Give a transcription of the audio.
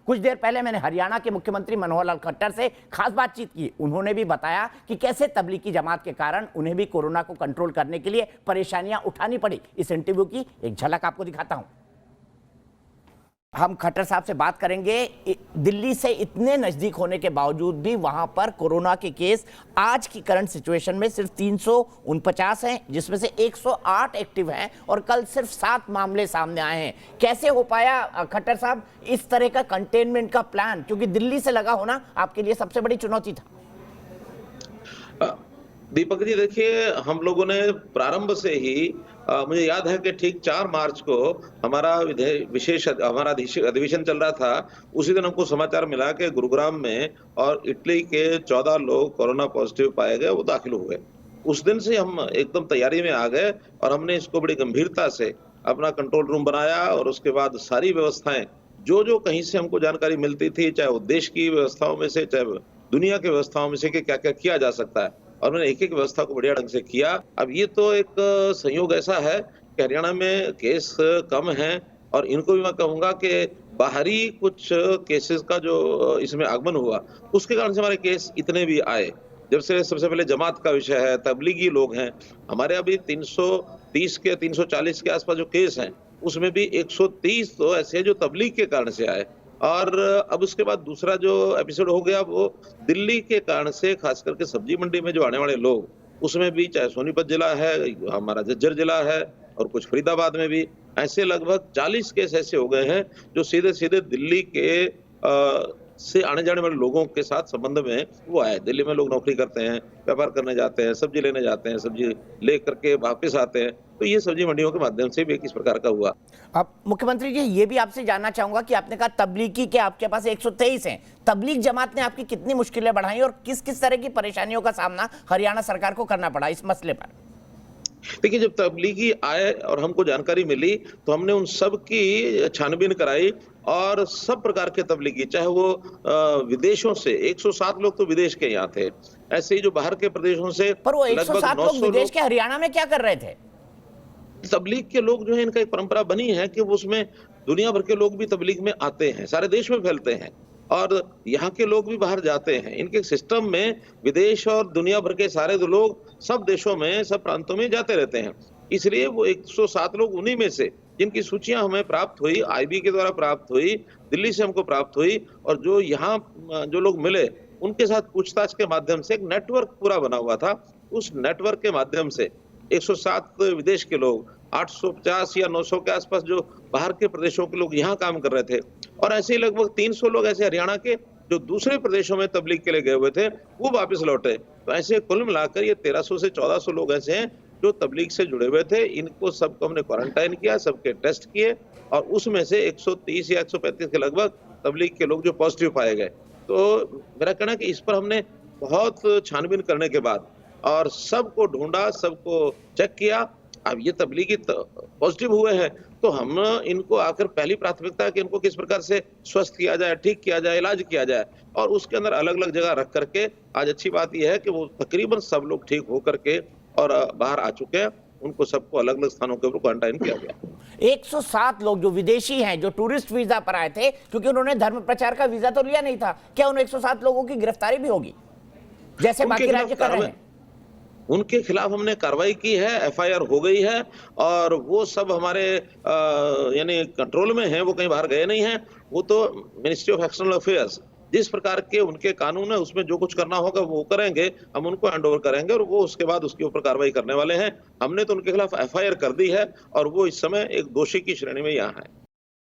कुछ देर पहले मैंने हरियाणा के मुख्यमंत्री मनोहर लाल खट्टर से खास बातचीत की। उन्होंने भी बताया कि कैसे तबलीगी जमात के कारण उन्हें भी कोरोना को कंट्रोल करने के लिए परेशानियां उठानी पड़ी। इस इंटरव्यू की एक झलक आपको दिखाता हूं। हम खट्टर साहब से बात करेंगे। दिल्ली से इतने नजदीक होने के बावजूद भी वहां पर कोरोना के केस आज की करंट सिचुएशन में सिर्फ 349 हैं, जिसमें से 108 एक्टिव हैं और कल सिर्फ 7 मामले सामने आए हैं। कैसे हो पाया खट्टर साहब इस तरह का कंटेनमेंट का प्लान, क्योंकि दिल्ली से लगा होना आपके लिए सबसे बड़ी चुनौती था? दीपक जी, देखिए, हम लोगों ने प्रारंभ से ही मुझे याद है कि ठीक 4 मार्च को हमारा अधिवेशन चल रहा था। उसी दिन हमको समाचार मिला कि गुरुग्राम में और इटली के 14 लोग कोरोना पॉजिटिव पाए गए, वो दाखिल हुए। उस दिन से हम एकदम तैयारी में आ गए और हमने इसको बड़ी गंभीरता से अपना कंट्रोल रूम बनाया और उसके बाद सारी व्यवस्थाएं जो कहीं से हमको जानकारी मिलती थी, चाहे वो देश की व्यवस्थाओं में से, चाहे दुनिया की व्यवस्थाओं में से, कि क्या क्या किया जा सकता है, और मैंने एक एक व्यवस्था को बढ़िया ढंग से किया। अब ये तो एक संयोग ऐसा है कि हरियाणा में केस कम हैं और इनको भी मैं कहूंगा कि बाहरी कुछ केसेस का जो इसमें आगमन हुआ, उसके कारण से हमारे केस इतने भी आए। जब से सबसे पहले जमात का विषय है, तबलीगी लोग हैं हमारे, अभी 330 के 340 के आसपास जो केस हैं, उसमें भी 130 तो ऐसे हैं जो तबलीग के कारण से आए। और अब उसके बाद दूसरा जो एपिसोड हो गया वो दिल्ली के कारण से, खास करके सब्जी मंडी में जो आने वाले लोग, उसमें भी चाहे सोनीपत जिला है, हमारा झज्जर जिला है और कुछ फरीदाबाद में भी, ऐसे लगभग 40 केस ऐसे हो गए हैं जो सीधे सीधे दिल्ली के से आने जाने वाले लोगों के साथ संबंध में वो आए। दिल्ली में लोग नौकरी करते हैं, व्यापार करने जाते हैं, सब्जी लेने जाते हैं, सब्जी ले करके वापस आते हैं, तो ये सब्जी मंडियों के माध्यम से भी किस प्रकार का हुआ। अब मुख्यमंत्री जी, ये भी आपसे जानना चाहूंगा कि आपने कहा तबलीगी के आपके पास 123 हैं, तबलीग जमात ने आपकी कितनी मुश्किलें बढ़ाई और किस किस तरह की परेशानियों का सामना हरियाणा सरकार को करना पड़ा इस मसले पर? देखिए, जब तबलीगी आए और हमको जानकारी मिली तो हमने उन सब की छानबीन कराई और सब प्रकार के तबलीगी, चाहे वो विदेशों से, 107 लोग तो विदेश के यहाँ थे, ऐसे ही जो बाहर के प्रदेशों से, पर वो 107 लोग विदेश के हरियाणा में क्या कर रहे थे? तबलीग के लोग जो है, इनका एक परंपरा बनी है कि वो उसमें दुनिया भर के लोग भी तबलीग में आते हैं, सारे देश में फैलते हैं और यहाँ के लोग भी बाहर जाते हैं। इनके सिस्टम में विदेश और दुनिया भर के सारे लोग सब देशों में, सब प्रांतों में जाते रहते हैं। इसलिए वो 107 लोग उन्हीं में से, जिनकी सूचियां हमें प्राप्त हुई, आईबी के द्वारा प्राप्त हुई, दिल्ली से हमको प्राप्त हुई, और जो यहाँ जो लोग मिले उनके साथ पूछताछ के माध्यम से एक नेटवर्क पूरा बना हुआ था। उस नेटवर्क के माध्यम से 107 विदेश के लोग, 850 या 900 के आसपास जो बाहर के प्रदेशों के लोग यहाँ काम कर रहे थे, और ऐसे ही लगभग 300 लोग ऐसे हरियाणा के जो दूसरे प्रदेशों में तबलीग के लिए गए हुए थे, वो वापस लौटे। तो ऐसे कुल मिलाकर ये 1300 से 1400 लोग ऐसे हैं जो तबलीग से जुड़े हुए थे। इनको सबको हमने क्वारंटाइन किया, सबके टेस्ट किए, और उसमें से 130 या 135 के लगभग तबलीग के लोग जो पॉजिटिव पाए गए। तो मेरा कहना है कि इस पर हमने बहुत छानबीन करने के बाद और सबको ढूंढा, सबको चेक किया। अब ये तबलीगी पॉजिटिव हुए हैं तो हम इनको आकर पहली प्राथमिकता है कि इनको किस प्रकार से स्वस्थ किया जाए, ठीक किया जाए, इलाज किया जाए, और उसके अंदर अलग अलग जगह रख करके आज अच्छी बात यह है कि वो तकरीबन सब लोग ठीक हो करके और बाहर आ चुके हैं। उनको सबको अलग अलग स्थानों के ऊपर क्वारंटाइन किया गया। 107 लोग जो विदेशी हैं, जो टूरिस्ट वीजा पर आए थे, क्योंकि उन्होंने धर्म प्रचार का वीजा तो लिया नहीं था, क्या उन 107 लोगों की गिरफ्तारी भी होगी जैसे बाकी राज्य कर रहे हैं? उनके खिलाफ हमने कार्रवाई की है, एफआईआर हो गई है, और वो सब हमारे यानी कंट्रोल में है, वो कहीं बाहर गए नहीं हैं। वो तो मिनिस्ट्री ऑफ एक्सटर्नल अफेयर्स जिस प्रकार के उनके कानून है उसमें जो कुछ करना होगा वो करेंगे, हम उनको हैंड ओवर करेंगे और वो उसके बाद उसके ऊपर कार्रवाई करने वाले हैं। हमने तो उनके खिलाफ एफआईआर कर दी है और वो इस समय एक दोषी की श्रेणी में यहाँ है।